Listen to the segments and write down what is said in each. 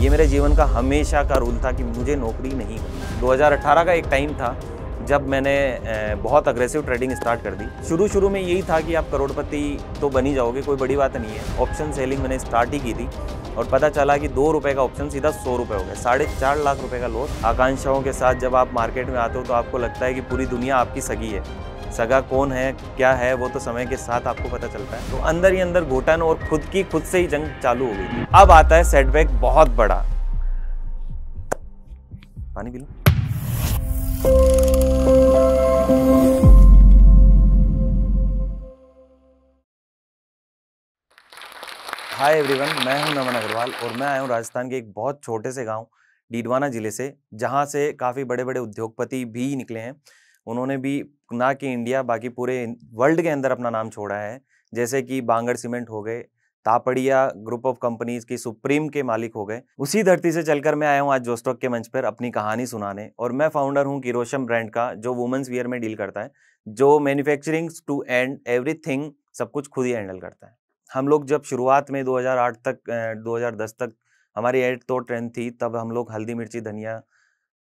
ये मेरे जीवन का हमेशा का रूल था कि मुझे नौकरी नहीं करनी। 2018 का एक टाइम था जब मैंने बहुत अग्रेसिव ट्रेडिंग स्टार्ट कर दी। शुरू में यही था कि आप करोड़पति तो बन ही जाओगे, कोई बड़ी बात नहीं है। ऑप्शन सेलिंग मैंने स्टार्ट ही की थी और पता चला कि 2 रुपये का ऑप्शन सीधा 100 रुपये हो गया, 4.5 लाख रुपए का लॉस। आकांक्षाओं के साथ जब आप मार्केट में आते हो तो आपको लगता है कि पूरी दुनिया आपकी सगी है। सगा कौन है क्या है वो तो समय के साथ आपको पता चलता है। तो अंदर ही अंदर घुटन और खुद से ही जंग चालू हो गई थी। अब आता है सेटबैक बहुत बड़ा। पानी पी लो। हाय एवरीवन, मैं हूं नमन अग्रवाल और मैं आया हूं राजस्थान के एक बहुत छोटे से गांव डीडवाना जिले से, जहां से काफ़ी बड़े बड़े उद्योगपति भी निकले हैं। उन्होंने भी ना कि इंडिया बाकी पूरे वर्ल्ड के अंदर अपना नाम छोड़ा है। जैसे कि बांगड़ सीमेंट हो गए, तापड़िया ग्रुप ऑफ कंपनीज की सुप्रीम के मालिक हो गए। उसी धरती से चलकर मैं आया हूँ आज जोस्टॉक के मंच पर अपनी कहानी सुनाने। और मैं फाउंडर हूँ किरोशम ब्रांड का, जो वुमेन्स वियर में डील करता है, जो मैन्युफैक्चरिंग टू एंड एवरीथिंग सब कुछ खुद ही हैंडल करता है। हम लोग जब शुरुआत में 2008 तक 2010 तक हमारी एड तो ट्रेंड थी, तब हम लोग हल्दी मिर्ची धनिया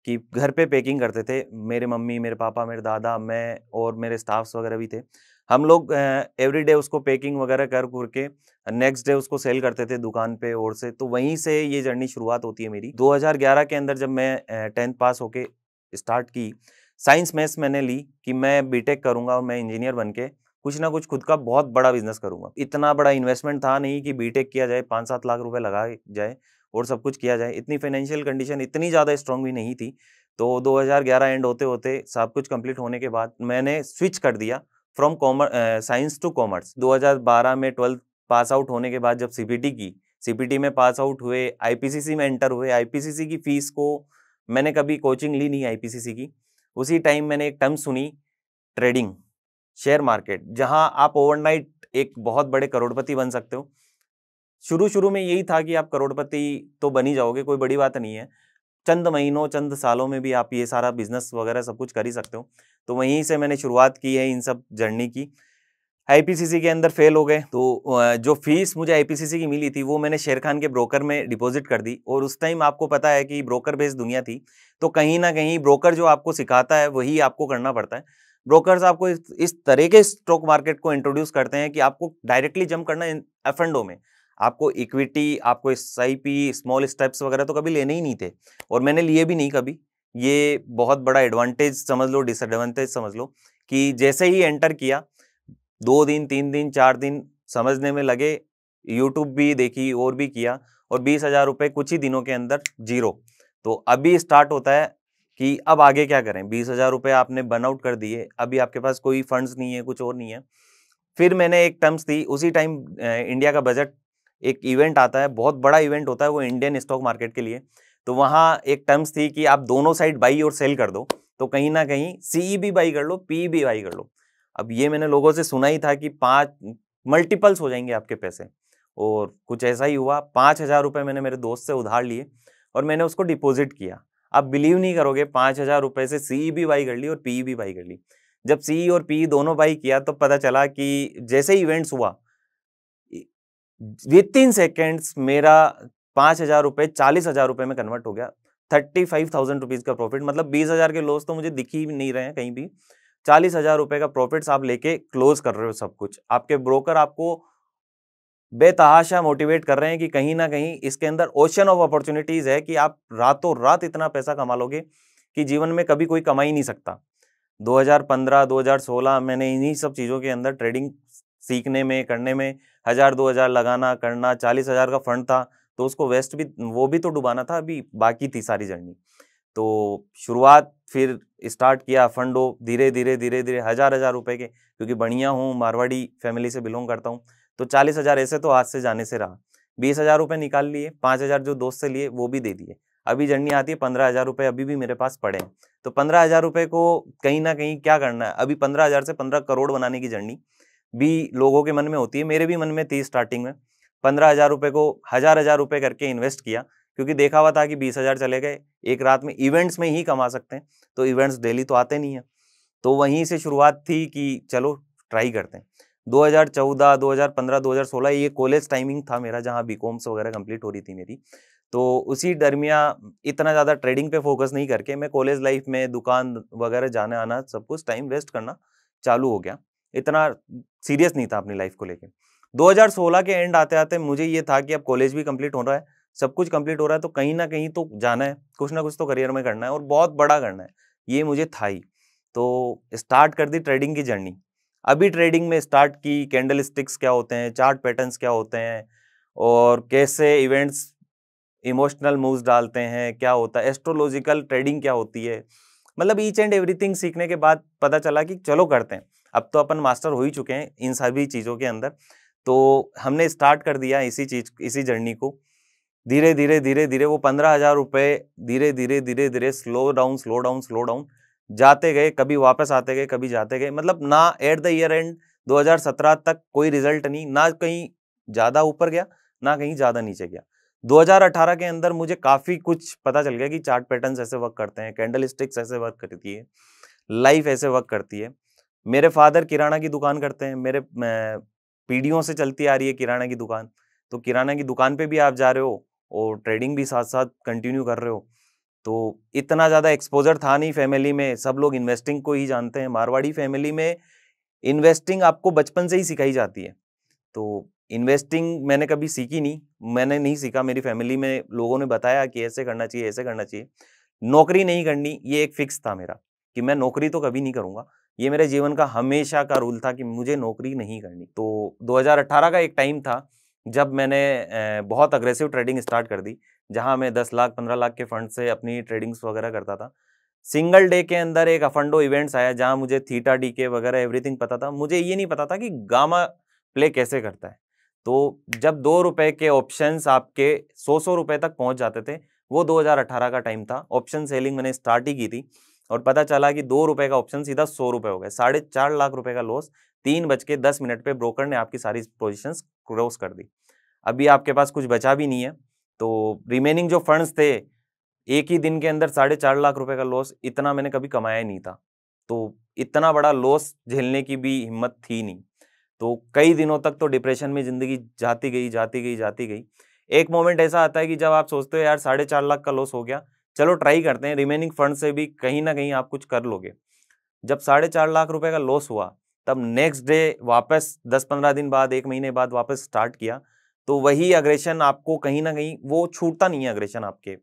की घर पे पैकिंग करते थे। मेरे मम्मी, मेरे पापा, मेरे दादा, मैं और मेरे स्टाफ्स वगैरह भी थे। हम लोग एवरी डे उसको पैकिंग वगैरह कर के नेक्स्ट डे उसको सेल करते थे दुकान पे और से। तो वहीं से ये जर्नी शुरुआत होती है मेरी। 2011 के अंदर जब मैं 10th पास होके स्टार्ट की, साइंस मैथ्स मैंने ली कि मैं बीटेक करूंगा और मैं इंजीनियर बन के कुछ ना कुछ खुद का बहुत बड़ा बिजनेस करूंगा। इतना बड़ा इन्वेस्टमेंट था नहीं कि बीटेक किया जाए, 5-7 लाख रुपए लगाए जाए और सब कुछ किया जाए। इतनी फाइनेंशियल कंडीशन इतनी ज़्यादा स्ट्रांग भी नहीं थी। तो 2011 एंड होते होते सब कुछ कंप्लीट होने के बाद मैंने स्विच कर दिया फ्रॉम साइंस टू कॉमर्स। 2012 में 12th पास आउट होने के बाद जब सीपीटी की, सीपीटी में पास आउट हुए, आईपीसीसी में एंटर हुए। आईपीसीसी की फीस को मैंने कभी कोचिंग ली नहीं आईपीसीसी की। उसी टाइम मैंने एक टर्म सुनी, ट्रेडिंग, शेयर मार्केट, जहां आप ओवरनाइट एक बहुत बड़े करोड़पति बन सकते हो। शुरू में यही था कि आप करोड़पति तो बन ही जाओगे, कोई बड़ी बात नहीं है। चंद महीनों चंद सालों में भी आप ये सारा बिजनेस वगैरह सब कुछ कर ही सकते हो। तो वहीं से मैंने शुरुआत की है इन सब जर्नी की। आईपीसीसी के अंदर फेल हो गए तो जो फीस मुझे आईपीसीसी की मिली थी वो मैंने शेर खान के ब्रोकर में डिपॉजिट कर दी। और उस टाइम आपको पता है कि ब्रोकर बेस्ड दुनिया थी, तो कहीं ना कहीं ब्रोकर जो आपको सिखाता है वही आपको करना पड़ता है। ब्रोकर्स आपको इस तरह के स्टॉक मार्केट को इंट्रोड्यूस करते हैं कि आपको डायरेक्टली जंप करना एफ एंड ओ में। आपको इक्विटी, आपको एसआईपी, स्मॉल स्टेप्स वगैरह तो कभी लेने ही नहीं थे और मैंने लिए भी नहीं कभी। ये बहुत बड़ा एडवांटेज समझ लो, डिसएडवांटेज समझ लो कि जैसे ही एंटर किया 2 दिन, 3 दिन, 4 दिन समझने में लगे, यूट्यूब भी देखी और भी किया और 20,000 रुपये कुछ ही दिनों के अंदर जीरो। तो अभी स्टार्ट होता है कि अब आगे क्या करें। 20,000 रुपये आपने बर्न आउट कर दिए, अभी आपके पास कोई फंड्स नहीं है, कुछ और नहीं है। फिर मैंने एक टर्म्स थी उसी टाइम, इंडिया का बजट एक इवेंट आता है, बहुत बड़ा इवेंट होता है वो इंडियन स्टॉक मार्केट के लिए। तो वहाँ एक टर्म्स थी कि आप दोनों साइड बाई और सेल कर दो, तो कहीं ना कहीं सीई भी बाई कर लो, पी भी बाई कर लो। अब ये मैंने लोगों से सुना ही था कि 5 मल्टीपल्स हो जाएंगे आपके पैसे, और कुछ ऐसा ही हुआ। 5,000 रुपये मैंने मेरे दोस्त से उधार लिए और मैंने उसको डिपॉजिट किया। आप बिलीव नहीं करोगे, 5,000 रुपये से सीई भी बाई कर ली और पी भी बाई कर ली। जब सी और पी दोनों बाई किया तो पता चला कि जैसे ही इवेंट्स हुआ, विद इन सेकेंड्स मेरा 5,000 रुपये 40,000 रुपये में कन्वर्ट हो गया। 35,000 रुपीज का प्रॉफिट, मतलब 20,000 के लॉस तो मुझे दिख ही नहीं रहे हैं कहीं भी। 40,000 रुपये का प्रॉफिट्स आप लेके क्लोज कर रहे हो सब कुछ। आपके ब्रोकर आपको बेतहाशा मोटिवेट कर रहे हैं कि कहीं ना कहीं इसके अंदर ओशन ऑफ अपॉर्चुनिटीज है कि आप रातों रात इतना पैसा कमा लोगे कि जीवन में कभी कोई कमा ही नहीं सकता। 2015, 2016 मैंने इन्हीं सब चीज़ों के अंदर ट्रेडिंग सीखने में, करने में 1,000-2,000 लगाना करना, 40,000 का फंड था तो उसको वेस्ट भी, वो भी तो डुबाना था, अभी बाकी थी सारी जर्नी। तो शुरुआत फिर स्टार्ट किया फंडो, धीरे धीरे धीरे धीरे 1,000 रुपए के, क्योंकि बढ़िया हूँ, मारवाड़ी फैमिली से बिलोंग करता हूँ, तो 40,000 ऐसे तो हाथ से जाने से रहा। 20,000 रुपये निकाल लिए, 5,000 जो दोस्त से लिए वो भी दे दिए। अभी जर्नी आती है 15,000 रुपये अभी भी मेरे पास पड़े हैं। तो 15,000 रुपये को कहीं ना कहीं क्या करना है, अभी 15,000 से 15 करोड़ बनाने की जर्नी भी लोगों के मन में होती है, मेरे भी मन में थी स्टार्टिंग में। 15,000 रुपये को 1,000 रुपये करके इन्वेस्ट किया, क्योंकि देखा हुआ था कि 20,000 चले गए एक रात में, इवेंट्स में ही कमा सकते हैं, तो इवेंट्स डेली तो आते नहीं है। तो वहीं से शुरुआत थी कि चलो ट्राई करते हैं। 2014, 2015, 2016 ये कॉलेज टाइमिंग था मेरा, जहाँ बीकॉम्स वगैरह कंप्लीट हो रही थी मेरी। तो उसी दरमियान इतना ज़्यादा ट्रेडिंग पे फोकस नहीं करके मैं कॉलेज लाइफ में दुकान वगैरह जाने आना सब कुछ टाइम वेस्ट करना चालू हो गया। इतना सीरियस नहीं था अपनी लाइफ को लेके। 2016 के एंड आते-आते मुझे ये था कि अब कॉलेज भी कंप्लीट हो रहा है, सब कुछ कंप्लीट हो रहा है, तो कहीं न कहीं तो जाना है, कुछ ना कुछ तो करियर में करना है और बहुत बड़ा करना है, ये मुझे था ही। तो स्टार्ट कर दी ट्रेडिंग की जर्नी। अभी ट्रेडिंग में स्टार्ट की, कैंडल स्टिक्स क्या होते हैं, चार्ट पैटर्न्स क्या होते हैं और कैसे इवेंट्स इमोशनल मूव्स डालते हैं, क्या होता है, एस्ट्रोलॉजिकल ट्रेडिंग क्या होती है। मतलब ईच एंड एवरीथिंग सीखने के बाद पता चला कि चलो करते हैं। अब तो अपन मास्टर हो ही चुके हैं इन सभी चीज़ों के अंदर। तो हमने स्टार्ट कर दिया इसी जर्नी को। धीरे-धीरे, धीरे-धीरे वो 15,000 रुपए धीरे-धीरे, धीरे-धीरे slow down, slow down, slow down जाते गए, कभी वापस आते गए, कभी जाते गए। मतलब ना एट द ईयर एंड 2017 तक कोई रिजल्ट नहीं, ना कहीं ज़्यादा ऊपर गया, ना कहीं ज़्यादा नीचे गया। 2018 के अंदर मुझे काफ़ी कुछ पता चल गया कि चार्ट पैटर्न्स ऐसे वर्क करते हैं, कैंडल स्टिक्स ऐसे वर्क करती है, लाइफ ऐसे वर्क करती है। मेरे फादर किराना की दुकान करते हैं, मेरे पीढ़ियों से चलती आ रही है किराना की दुकान। तो किराना की दुकान पे भी आप जा रहे हो और ट्रेडिंग भी साथ-साथ कंटिन्यू कर रहे हो। तो इतना ज़्यादा एक्सपोज़र था नहीं फैमिली में, सब लोग इन्वेस्टिंग को ही जानते हैं। मारवाड़ी फैमिली में इन्वेस्टिंग आपको बचपन से ही सिखाई जाती है। तो इन्वेस्टिंग मैंने कभी सीखी नहीं, मैंने नहीं सीखा, मेरी फैमिली में लोगों ने बताया कि ऐसे करना चाहिए, ऐसे करना चाहिए। नौकरी नहीं करनी, ये एक फिक्स था मेरा कि मैं नौकरी तो कभी नहीं करूँगा। ये मेरे जीवन का हमेशा का रूल था कि मुझे नौकरी नहीं करनी। तो 2018 का एक टाइम था, जब मैंने बहुत अग्रेसिव ट्रेडिंग स्टार्ट कर दी, जहाँ मैं 10 लाख, 15 लाख के फंड से अपनी ट्रेडिंग्स वगैरह करता था। सिंगल डे के अंदर एक अफंडो इवेंट्स आया, जहाँ मुझे थीटा, डीके वगैरह एवरीथिंग पता था। मुझे ये नहीं पता था कि गामा प्ले कैसे करता है। तो जब ₹2 के ऑप्शंस आपके 100-100 रुपए तक पहुँच जाते थे, वो 2018 का टाइम था। ऑप्शन सेलिंग मैंने स्टार्ट ही की थी और पता चला कि ₹2 का ऑप्शन सीधा ₹100 हो गए। साढ़े 4 लाख रुपए का लॉस, 3:10 पे ब्रोकर ने आपकी सारी पोज़ीशंस क्लोज़ कर दी। अभी आपके पास कुछ बचा भी नहीं है, तो रिमेनिंग जो फंड्स थे, एक ही दिन के अंदर साढ़े 4 लाख रुपए का लॉस, इतना मैंने कभी कमाया ही नहीं था। तो इतना बड़ा लॉस झेलने की भी हिम्मत थी नहीं। तो कई दिनों तक तो डिप्रेशन में ज़िंदगी जाती गई, जाती गई, जाती गई। एक मोमेंट ऐसा आता है कि जब आप सोचते हो यार साढ़े 4 लाख का लॉस हो गया, चलो ट्राई करते हैं, रिमेनिंग फंड से भी कहीं न कहीं आप कुछ कर लोगे। जब साढ़े 4 लाख रुपए का लॉस हुआ, तब नेक्स्ट डे वापस 10-15 दिन बाद, 1 महीने बाद वापस स्टार्ट किया, तो वही अग्रेशन आपको कहीं न कहीं वो छूटता नहीं है अग्रेशन आपके।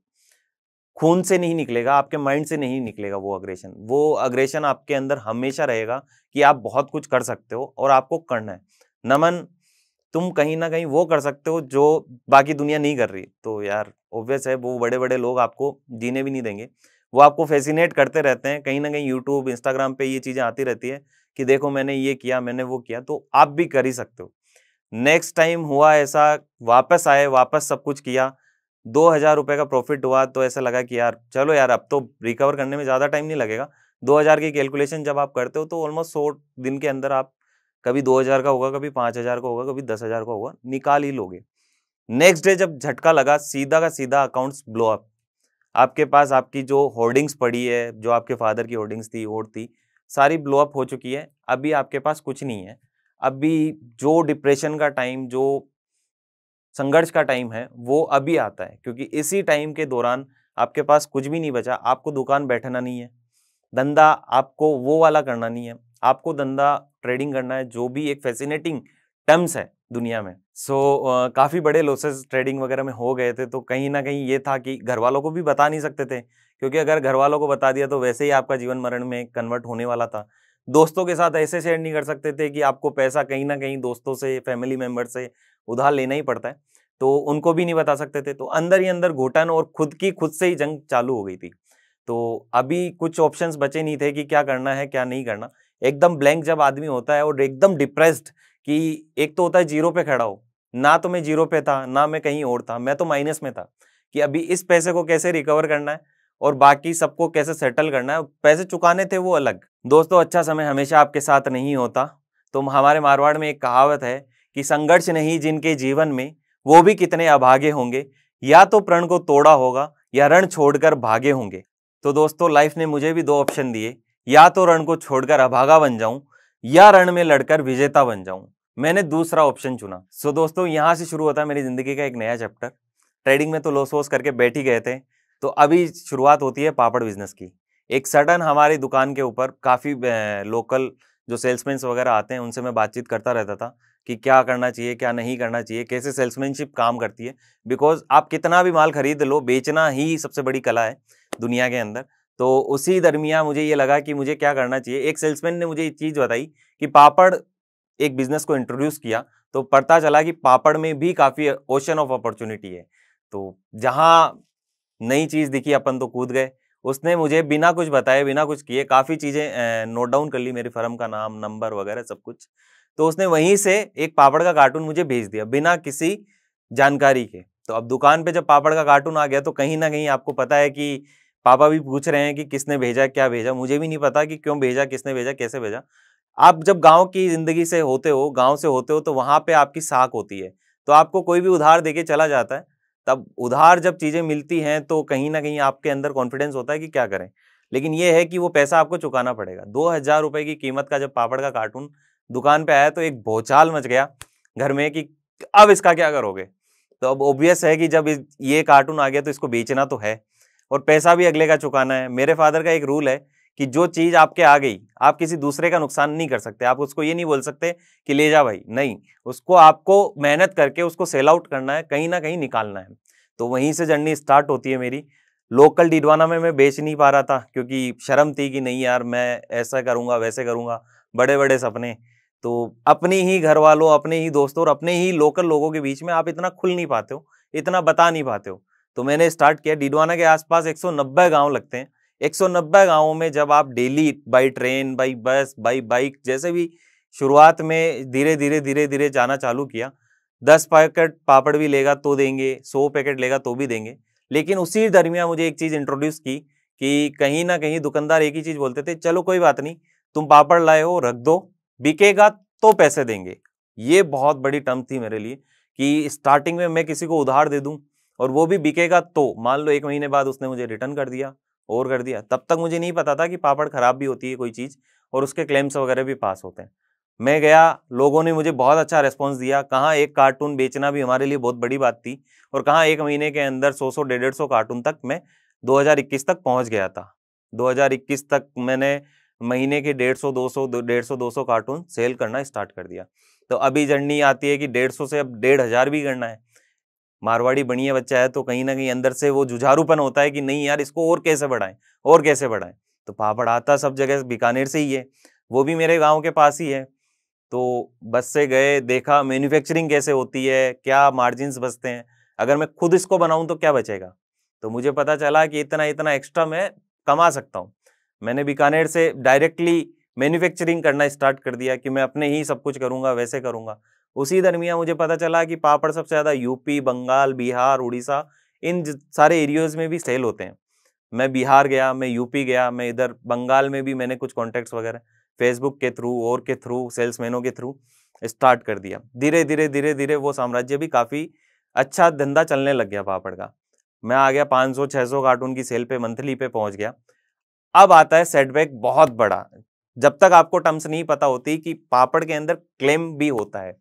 खून से नहीं निकलेगा, आपके माइंड से नहीं निकलेगा वो अग्रेशन। वो अग्रेशन आपके अंदर हमेशा रहेगा कि आप बहुत कुछ कर सकते हो और आपको करना है। नमन, तुम कहीं न कहीं वो कर सकते हो जो बाकी दुनिया नहीं कर रही। तो यार ऑब्वियस है, वो बड़े-बड़े लोग आपको जीने भी नहीं देंगे। वो आपको फ़ैसिनेट करते रहते हैं, कहीं न कहीं यूट्यूब, इंस्टाग्राम पे ये चीज़ें आती रहती है कि देखो मैंने ये किया, मैंने वो किया, तो आप भी कर ही सकते हो। नेक्स्ट टाइम हुआ ऐसा, वापस आए, वापस सब कुछ किया, ₹2000 का प्रॉफ़िट हुआ, तो ऐसा लगा कि यार चलो यार, अब तो रिकवर करने में ज़्यादा टाइम नहीं लगेगा। 2000 की कैलकुलेशन जब आप करते हो तो ऑलमोस्ट 100 दिन के अंदर आप कभी 2000 का होगा, कभी 5000 का होगा, कभी 10,000 का होगा, निकाल ही लोगे। नेक्स्ट डे जब झटका लगा, सीधा का सीधा अकाउंट्स ब्लो अप। आपके पास आपकी जो होल्डिंग्स पड़ी है, जो आपके फादर की होल्डिंग्स थी, होड़ थी, सारी ब्लो अप हो चुकी है। अभी आपके पास कुछ नहीं है। अभी जो डिप्रेशन का टाइम, जो संघर्ष का टाइम है, वो अभी आता है, क्योंकि इसी टाइम के दौरान आपके पास कुछ भी नहीं बचा। आपको दुकान बैठना नहीं है, धंधा आपको वो वाला करना नहीं है, आपको धंधा ट्रेडिंग करना है, जो भी एक फैसिनेटिंग टर्म्स है दुनिया में। काफ़ी बड़े लॉसेस ट्रेडिंग वगैरह में हो गए थे, तो कहीं न कहीं ये था कि घरवालों को भी बता नहीं सकते थे, क्योंकि अगर घरवालों को बता दिया तो वैसे ही आपका जीवन मरण में कन्वर्ट होने वाला था। दोस्तों के साथ ऐसे शेयर नहीं कर सकते थे कि आपको पैसा कहीं न कहीं दोस्तों से, फैमिली मेंबर से उधार लेना ही पड़ता है, तो उनको भी नहीं बता सकते थे। तो अंदर ही अंदर घुटन और खुद से ही जंग चालू हो गई थी। तो अभी कुछ ऑप्शंस बचे नहीं थे कि क्या करना है, क्या नहीं करना। एकदम ब्लैंक जब आदमी होता है और एकदम डिप्रेस्ड, कि एक तो होता है ज़ीरो पे खड़ा हो, ना तो मैं ज़ीरो पे था, ना मैं कहीं और था, मैं तो माइनस में था, कि अभी इस पैसे को कैसे रिकवर करना है और बाकी सबको कैसे सेटल करना है। पैसे चुकाने थे वो अलग। दोस्तों, अच्छा समय हमेशा आपके साथ नहीं होता। तो हमारे मारवाड़ में एक कहावत है कि संघर्ष नहीं जिनके जीवन में, वो भी कितने अभागे होंगे, या तो प्रण को तोड़ा होगा या रण छोड़कर भागे होंगे। तो दोस्तों, लाइफ ने मुझे भी 2 ऑप्शन दिए, या तो रण को छोड़कर अभागा बन जाऊं, या रण में लड़कर विजेता बन जाऊं। मैंने दूसरा ऑप्शन चुना। दोस्तों, यहां से शुरू होता है मेरी जिंदगी का एक नया चैप्टर। ट्रेडिंग में तो लॉस वॉस करके बैठ ही गए थे। तो अभी शुरुआत होती है पापड़ बिजनेस की। एक सडन हमारी दुकान के ऊपर काफ़ी लोकल जो सेल्समैन वगैरह आते हैं उनसे मैं बातचीत करता रहता था कि क्या करना चाहिए, क्या नहीं करना चाहिए, कैसे सेल्समैनशिप काम करती है। बिकॉज़ आप कितना भी माल खरीद लो, बेचना ही सबसे बड़ी कला है दुनिया के अंदर। तो उसी दरमियाँ मुझे ये लगा कि मुझे क्या करना चाहिए। एक सेल्समैन ने मुझे एक चीज़ बताई कि पापड़ एक बिज़नेस को इंट्रोड्यूस किया, तो पता चला कि पापड़ में भी काफ़ी ओशन ऑफ अपॉर्च्युनिटी है। तो जहाँ नई चीज़ दिखी अपन तो कूद गए। उसने मुझे बिना कुछ बताए, बिना कुछ किए काफ़ी चीज़ें नोट डाउन कर ली, मेरी फ़र्म का नाम, नंबर वगैरह सब कुछ। तो उसने वहीं से एक पापड़ का कार्टून मुझे भेज दिया, बिना किसी जानकारी के। तो अब दुकान पे जब पापड़ का कार्टून आ गया तो कहीं न कहीं आपको पता है कि पापा भी पूछ रहे हैं कि किसने भेजा, क्या भेजा? मुझे भी नहीं पता कि क्यों भेजा, किसने भेजा, कैसे भेजा? आप जब गाँव की ज़िंदगी से होते हो, गाँव से होते हो तो वहाँ पे आपकी साख होती है। तो आपको कोई भी उधार देके चला जाता है, तब उधार जब चीज़ें मिलती हैं तो कहीं न कहीं आपके अंदर कॉन्फिडेंस होता है कि क्या करें। लेकिन ये है कि वो पैसा आपको चुकाना पड़ेगा। ₹2000 की कीमत का जब पापड़ का कार्टून दुकान पे आया तो एक भौचाल मच गया घर में कि अब इसका क्या करोगे? तो अब ऑब्वियस है कि जब ये कार्टून आ गया तो इसको बेचना तो है और पैसा भी अगले का चुकाना है। मेरे फादर का एक रूल है कि जो चीज़ आपके आ गई, आप किसी दूसरे का नुकसान नहीं कर सकते। आप उसको ये नहीं बोल सकते कि ले जा भाई, नहीं। उसको आपको मेहनत करके उसको सेल आउट करना है, कहीं न कहीं निकालना है। तो वहीं से जर्नी स्टार्ट होती है मेरी। लोकल डीडवाना में मैं बेच नहीं पा रहा था क्योंकि शर्म थी कि नहीं यार मैं ऐसा करूँगा, वैसे करूँगा, बड़े-बड़े सपने। तो अपनी ही घरवालों, अपने ही दोस्तों और अपने ही लोकल लोगों के बीच में आप इतना खुल नहीं पाते हो, इतना बता नहीं पाते हो। तो मैंने स्टार्ट किया। डीडवाना के आस-पास 190 गाँव लगते हैं। 190 गाँवों में जब आप daily by train, by bus, by bike जैसे भी शुरुआत में धीरे-धीरे, धीरे-धीरे जाना चालू किया। 10 पैकेट पापड़ भी लेगा तो देंगे, 100 पैकेट लेगा तो भी देंगे। लेकिन उसी दरमियान मुझे एक चीज़ इंट्रोड्यूस की कि कहीं न कहीं दुकानदार एक ही चीज़ बोलते थे, "चलो कोई बात नहीं, तुम पापड़ लाए हो रख दो, बिकेगा तो पैसे देंगे।" ये बहुत बड़ी टर्म थी मेरे लिए कि स्टार्टिंग में मैं किसी को उधार दे दूँ और वो भी बिकेगा तो। मान लो 1 महीने बाद उसने मुझे रिटर्न कर दिया और कर दिया। तब तक मुझे नहीं पता था कि पापड़ खराब भी होती है कोई चीज़ और उसके क्लेम्स वगैरह भी पास होते हैं। मैं गया, लोगों ने मुझे बहुत अच्छा रिस्पॉन्स दिया। कहाँ एक कार्टून बेचना भी हमारे लिए बहुत बड़ी बात थी और कहाँ 1 महीने के अंदर 100-100, 150 कार्टून तक मैं 2021 तक पहुँच गया था। 2021 तक मैंने महीने के 150, 200, 150, 200 कार्टून सेल करना स्टार्ट कर दिया। तो अभी जर्नी आती है कि 150 से अब 1500 भी करना है। मारवाड़ी बढ़िया बच्चा है तो कहीं न कहीं अंदर से वो जुझारूपन होता है कि नहीं यार इसको और कैसे बढ़ाएँ और कैसे बढ़ाएँ? तो पापड़ आता सब जगह बीकानेर से ही है, वो भी मेरे गाँव के पास ही है। तो बस से गए, देखा मैन्युफैक्चरिंग कैसे होती है, क्या मार्जिन्स बचते हैं, अगर मैं खुद इसको बनाऊँ तो क्या बचेगा? तो मुझे पता चला कि इतना-इतना एक्स्ट्रा मैं कमा सकता हूँ। मैंने बीकानेर से डायरेक्टली मैन्युफैक्चरिंग करना स्टार्ट कर दिया कि मैं अपने ही सब कुछ करूँगा, वैसे करूँगा। उसी दरमियान मुझे पता चला कि पापड़ सबसे ज़्यादा यूपी, बंगाल, बिहार, उड़ीसा इन सारे एरियाज़ में भी सेल होते हैं। मैं बिहार गया, मैं यूपी गया, मैं इधर बंगाल में भी मैंने कुछ कॉन्टैक्ट्स वगैरह फेसबुक के थ्रू और के थ्रू, सेल्समैनों के थ्रू स्टार्ट कर दिया। धीरे-धीरे, धीरे-धीरे वो साम्राज्य भी काफ़ी अच्छा धंधा चलने लग गया पापड़ का। मैं आ गया 500-600 कार्टून की सेल पे मंथली पे पहुँच गया। अब आता है सेटबैक बहुत बड़ा। जब तक आपको टर्म्स नहीं पता होती कि पापड़ के अंदर क्लेम भी होता है।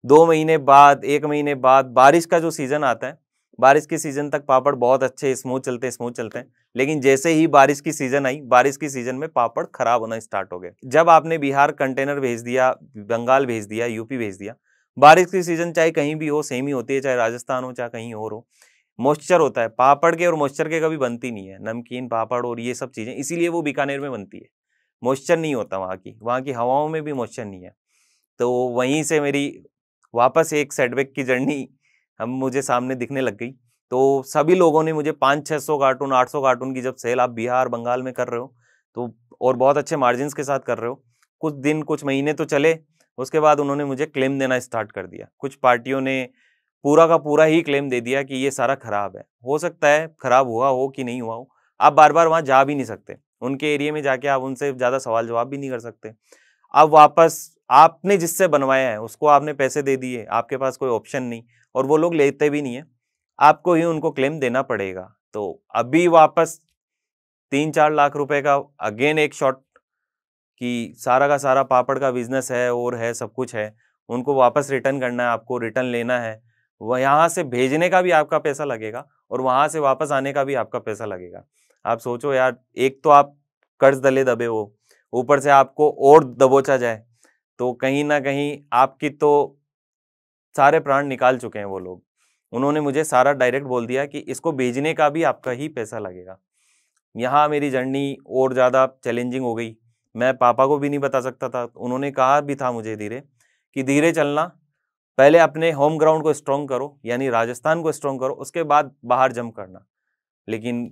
2 महीने बाद, 1 महीने बाद बारिश का जो सीज़न आता है, बारिश के सीज़न तक पापड़ बहुत अच्छे स्मूथ चलते हैं। लेकिन जैसे ही बारिश की सीज़न आई, बारिश की सीज़न में पापड़ खराब होना स्टार्ट हो गए। जब आपने बिहार कंटेनर भेज दिया, बंगाल भेज दिया, यूपी भेज दिया, बारिश की सीज़न चाहे कहीं भी हो, सेम ही होती है, चाहे राजस्थान हो, चाहे कहीं और हो। मॉइस्चर होता है, पापड़ के और मॉइस्चर के कभी बनती नहीं है। नमकीन, पापड़ और ये सब चीज़ें, इसीलिए वो बीकानेर में बनती है। मॉइस्चर नहीं होता वहाँ की हवाओं में भी मॉइस्चर नहीं है। तो वहीं से मेरी वापस एक सेटबैक की जर्नी हम मुझे सामने दिखने लग गई। तो सभी लोगों ने मुझे 500-600 कार्टून, 800 कार्टून की जब सेल आप बिहार, बंगाल में कर रहे हो, तो और बहुत अच्छे मार्जिन्स के साथ कर रहे हो। कुछ दिन, कुछ महीने तो चले, उसके बाद उन्होंने मुझे क्लेम देना स्टार्ट कर दिया। कुछ पार्टियों ने पूरा का पूरा ही क्लेम दे दिया कि ये सारा खराब है। हो सकता है खराब हुआ हो कि नहीं हुआ हो, आप बार-बार वहाँ जा भी नहीं सकते। उनके एरिया में जाके आप उनसे ज़्यादा सवाल-जवाब भी नहीं कर सकते। अब वापस आपने जिससे बनवाया है, उसको आपने पैसे दे दिए, आपके पास कोई ऑप्शन नहीं और वो लोग लेते भी नहीं है। आपको ही उनको क्लेम देना पड़ेगा। तो अभी वापस 3-4 लाख रुपए का अगेन एक शॉट कि सारा का सारा पापड़ का बिज़नेस है और है, सब कुछ है। उनको वापस रिटर्न करना है, आपको रिटर्न लेना है। वह यहाँ से भेजने का भी आपका पैसा लगेगा और वहां से वापस आने का भी आपका पैसा लगेगा। आप सोचो यार, एक तो आप कर्ज दले दबे हो, ऊपर से आपको और दबोचा जाए, तो कहीं ना कहीं आपकी तो सारे प्राण निकाल चुके हैं वो लोग। उन्होंने मुझे सारा डायरेक्ट बोल दिया कि इसको भेजने का भी आपका ही पैसा लगेगा। यहाँ मेरी जर्नी और ज़्यादा चैलेंजिंग हो गई। मैं पापा को भी नहीं बता सकता था। उन्होंने कहा भी था मुझे धीरे कि धीरे चलना, पहले अपने होम ग्राउंड को स्ट्रॉन्ग करो, यानी राजस्थान को स्ट्रॉन्ग करो, उसके बाद बाहर जंप करना। लेकिन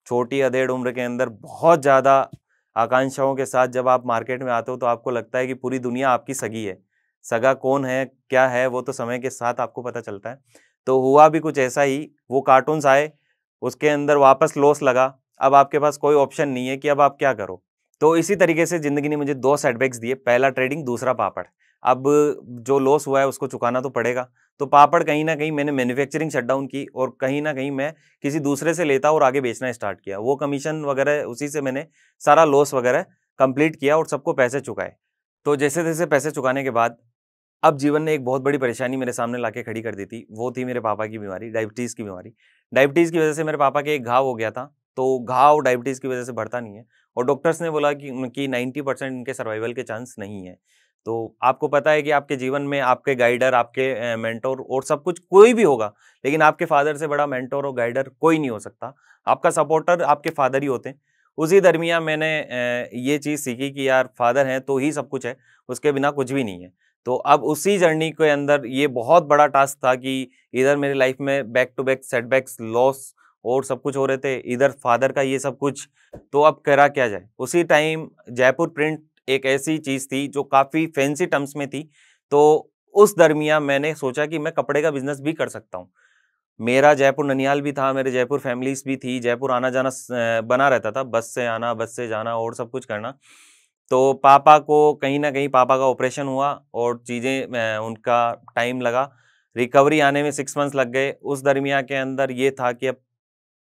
छोटी अधेड़ उम्र के अंदर बहुत ज़्यादा आकांक्षाओं के साथ जब आप मार्केट में आते हो तो आपको लगता है कि पूरी दुनिया आपकी सगी है। सगा कौन है, क्या है, वो तो समय के साथ आपको पता चलता है। तो हुआ भी कुछ ऐसा ही, वो कार्टून्स आए, उसके अंदर वापस लॉस लगा। अब आपके पास कोई ऑप्शन नहीं है कि अब आप क्या करो। तो इसी तरीके से ज़िंदगी ने मुझे 2 सेटबैक्स दिए, पहला ट्रेडिंग, दूसरा पापड़। अब जो लॉस हुआ है उसको चुकाना तो पड़ेगा। तो पापड़ कहीं न कहीं मैंने मैन्युफैक्चरिंग शट डाउन की और कहीं न कहीं मैं किसी दूसरे से लेता और आगे बेचना स्टार्ट किया। वो कमीशन वगैरह उसी से मैंने सारा लॉस वगैरह कंप्लीट किया और सबको पैसे चुकाए। तो जैसे-जैसे पैसे चुकाने के बाद अब जीवन ने एक बहुत बड़ी परेशानी मेरे सामने लाके खड़ी कर दी थी। वो थी मेरे पापा की बीमारी, डायबिटीज़ की बीमारी। डायबिटीज़ की वज़ह से मेरे पापा के एक घाव हो गया था, तो घाव डायबिटीज़ की वज़ह से बढ़ता नहीं है और डॉक्टर्स ने बोला कि उनकी 90% इनके सर्वाइवल के चांस नहीं है। तो आपको पता है कि आपके जीवन में आपके गाइडर, आपके मेंटर और सब कुछ कोई भी होगा, लेकिन आपके फादर से बड़ा मेंटर और गाइडर कोई नहीं हो सकता। आपका सपोर्टर आपके फादर ही होते हैं। उसी दरमियान मैंने ये चीज़ सीखी कि यार फादर हैं तो ही सब कुछ है, उसके बिना कुछ भी नहीं है। तो अब उसी जर्नी के अंदर ये बहुत बड़ा टास्क था कि इधर मेरी लाइफ में back to back setbacks, loss और सब कुछ हो रहे थे, इधर फादर का ये सब कुछ, तो अब करा क्या जाए? उसी टाइम जयपुर प्रिंट एक ऐसी चीज़ थी जो काफ़ी फैंसी टर्म्स में थी, तो उस दरमियान मैंने सोचा कि मैं कपड़े का बिज़नेस भी कर सकता हूँ। मेरा जयपुर ननिहाल भी था, मेरे जयपुर फैमिलीज़ भी थी, जयपुर आना-जाना बना रहता था, बस से आना, बस से जाना और सब कुछ करना। तो पापा को कहीं न कहीं पापा का ऑपरेशन हुआ और चीज़ें उनका टाइम लगा, रिकवरी आने में 6 मंथ्स लग गए। उस दरमियाँ के अंदर ये था कि अब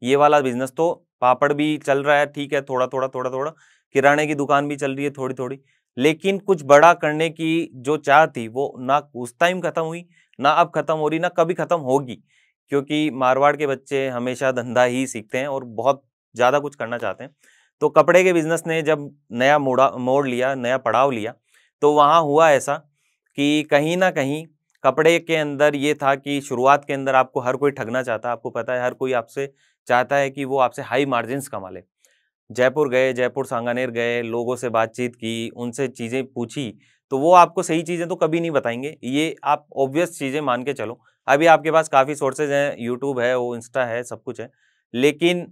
ये वाला बिज़नेस तो पापड़ भी चल रहा है, ठीक है, थोड़ा-थोड़ा, थोड़ा-थोड़ा, किराने की दुकान भी चल रही है थोड़ी-थोड़ी, लेकिन कुछ बड़ा करने की जो चाह थी, वो ना उस टाइम खत्म हुई, ना अब खत्म हो रही, ना कभी खत्म होगी। क्योंकि मारवाड़ के बच्चे हमेशा धंधा ही सीखते हैं और बहुत ज़्यादा कुछ करना चाहते हैं। तो कपड़े के बिज़नेस ने जब नया मोड़ लिया, नया पड़ाव लिया, तो वहाँ हुआ ऐसा कि कहीं न कहीं कपड़े के अंदर ये था कि शुरुआत के अंदर आपको हर कोई ठगना चाहता है, आपको पता है हर कोई आपसे चाहता है कि वो आपसे हाई मार्जिन्स कमा ले। जयपुर गए, जयपुर सांगानेर गए, लोगों से बातचीत की, उनसे चीज़ें पूछी, तो वो आपको सही चीज़ें तो कभी नहीं बताएँगे, ये आप ऑब्वियस चीज़ें मान के चलो। अभी आपके पास काफ़ी सोर्सेज़ हैं, यूट्यूब है, वो इंस्टा है, सब कुछ है। लेकिन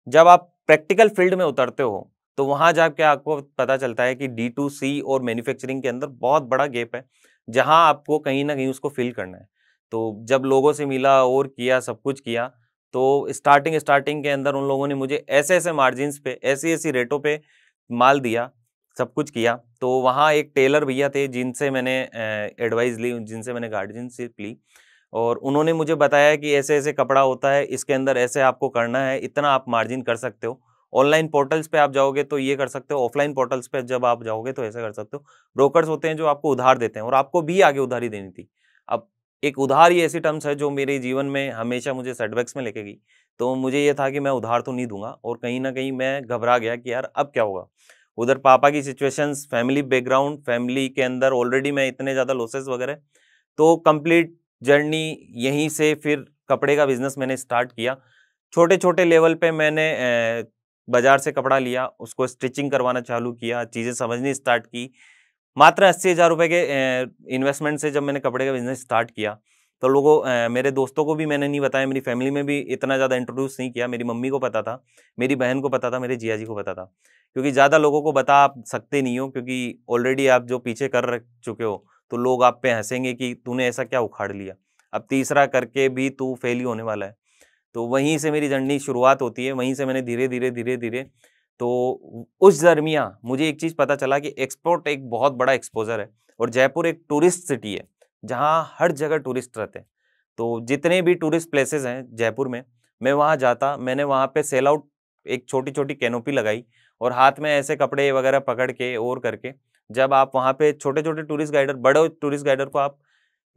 जब आप प्रैक्टिकल फ़ील्ड में उतरते हो, तो वहाँ जाके आपको पता चलता है कि डी2सी और मैन्युफैक्चरिंग के अंदर बहुत बड़ा गैप है, जहाँ आपको कहीं न कहीं उसको फ़िल करना है। तो जब लोगों से मिला और किया, सब कुछ किया, तो स्टार्टिंग के अंदर उन लोगों ने मुझे ऐसे-ऐसे मार्जिन्स पे, ऐसी-ऐसी रेटों पे माल दिया, सब कुछ किया। तो वहाँ एक टेलर भैया थे जिनसे मैंने एडवाइस ली, जिनसे मैंने गार्डियनशिप ली और उन्होंने मुझे बताया कि ऐसे-ऐसे कपड़ा होता है, इसके अंदर ऐसे आपको करना है, इतना आप मार्जिन कर सकते हो। ऑनलाइन पोर्टल्स पे आप जाओगे तो ये कर सकते हो, ऑफलाइन पोर्टल्स पे जब आप जाओगे तो ऐसा कर सकते हो। ब्रोकर्स होते हैं जो आपको उधार देते हैं और आपको भी आगे उधारी देनी थी। अब एक उधार ही ऐसी टर्म्स है जो मेरे जीवन में हमेशा मुझे सेटबैक्स में लेके गई। तो मुझे ये था कि मैं उधार तो नहीं दूँगा और कहीं न कहीं मैं घबरा गया कि यार अब क्या होगा? उधर पापा की सिचुएशंस, फैमिली बैकग्राउंड, फैमिली के अंदर ऑलरेडी मैं इतने ज़्यादा लॉसेस वगैरह, तो कंप्लीट जर्नी यहीं से फिर कपड़े का बिज़नेस मैंने स्टार्ट किया। छोटे-छोटे लेवल पे मैंने बाज़ार से कपड़ा लिया, उसको स्टिचिंग करवाना चालू किया, चीज़ें समझनी स्टार्ट की। मात्र 80,000 रुपए के इन्वेस्टमेंट से जब मैंने कपड़े का बिज़नेस स्टार्ट किया, तो मेरे दोस्तों को भी मैंने नहीं बताया, मेरी फैमिली में भी इतना ज़्यादा इंट्रोड्यूस नहीं किया। मेरी मम्मी को पता था, मेरी बहन को पता था, मेरे जीजा जी को पता था। क्योंकि ज़्यादा लोगों को बता आप सकते नहीं हो क्योंकि ऑलरेडी आप जो पीछे कर रख चुके हो, तो लोग आप पे हँसेंगे कि तूने ऐसा क्या उखाड़ लिया? अब तीसरा करके भी तू फेल ही होने वाला है। तो वहीं से मेरी जर्नी शुरुआत होती है, वहीं से मैंने धीरे-धीरे तो उस दरमियाँ मुझे एक चीज़ पता चला कि एक्सपोर्ट एक बहुत बड़ा एक्सपोज़र है और जयपुर एक टूरिस्ट सिटी है, जहाँ हर जगह टूरिस्ट रहते हैं। तो जितने भी टूरिस्ट प्लेसेस हैं जयपुर में, मैं वहाँ जाता, मैंने वहाँ पे सेल आउट एक छोटी-छोटी कैनोपी लगाई और हाथ में ऐसे कपड़े वगैरह पकड़ के और करके, जब आप वहाँ पे छोटे-छोटे टूरिस्ट गाइडर, बड़े टूरिस्ट गाइडर को आप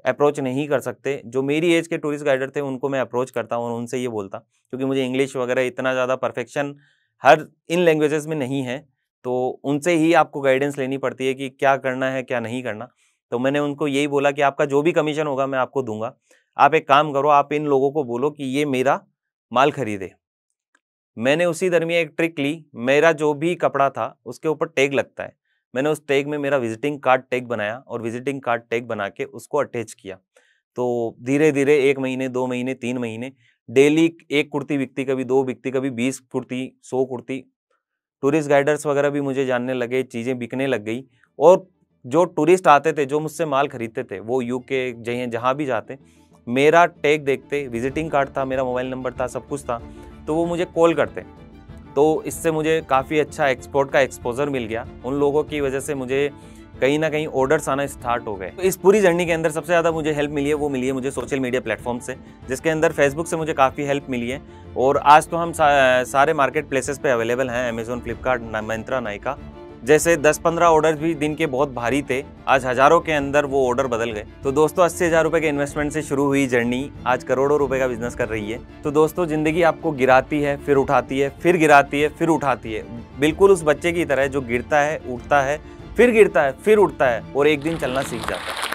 अप्रोच नहीं कर सकते। जो मेरी एज के टूरिस्ट गाइडर थे उनको मैं अप्रोच करता हूँ और उनसे ये बोलता, क्योंकि मुझे इंग्लिश वगैरह इतना ज़्यादा परफेक्शन हर इन लैंग्वेजेस में नहीं है, तो उनसे ही आपको गाइडेंस लेनी पड़ती है कि क्या करना है क्या नहीं करना। तो मैंने उनको यही बोला कि आपका जो भी कमीशन होगा मैं आपको दूंगा, आप एक काम करो, आप इन लोगों को बोलो कि ये मेरा माल खरीदे। मैंने उसी दरमियान एक ट्रिक ली, मेरा जो भी कपड़ा था उसके ऊपर टैग लगता है, मैंने उस टैग में मेरा विजिटिंग कार्ड टैग बनाया और विजिटिंग कार्ड टैग बना के उसको अटैच किया। तो धीरे-धीरे 1 महीने, 2 महीने, 3 महीने डेली 1 कुर्ती बिकती, कभी 2 बिकती, कभी 20 कुर्ती, 100 कुर्ती। टूरिस्ट गाइडर्स वगैरह भी मुझे जानने लगे, चीज़ें बिकने लग गई और जो टूरिस्ट आते थे, जो मुझसे माल खरीदते थे, वो यूके जहाँ भी जाते, मेरा टैग देखते, विजिटिंग कार्ड था, मेरा मोबाइल नंबर था, सब कुछ था, तो वो मुझे कॉल करते। तो इससे मुझे काफ़ी अच्छा एक्सपोर्ट का एक्सपोज़र मिल गया। उन लोगों की वजह से मुझे कहीं न कहीं ऑर्डर्स आना स्टार्ट हो गए। तो इस पूरी जर्नी के अंदर सबसे ज़्यादा मुझे हेल्प मिली है, वो मिली है मुझे सोशल मीडिया प्लेटफ़ॉर्म से, जिसके अंदर फेसबुक से मुझे काफ़ी हेल्प मिली है और आज तो हम सारे मार्केट प्लेसेस पे अवेलेबल हैं, अमेज़न, फ्लिपकार्ट, मिंत्रा, नायका। जैसे 10-15 ऑर्डर भी दिन के बहुत भारी थे, आज हज़ारों के अंदर वो ऑर्डर बदल गए। तो दोस्तों 80,000 रुपए के इन्वेस्टमेंट से शुरू हुई जर्नी आज करोड़ों रुपए का बिजनेस कर रही है। तो दोस्तों ज़िंदगी आपको गिराती है, फिर उठाती है, फिर गिराती है, फिर उठाती है। बिल्कुल उस बच्चे की तरह जो गिरता है, उठता है, फिर गिरता है, फिर उठता है और एक दिन चलना सीख जाता है।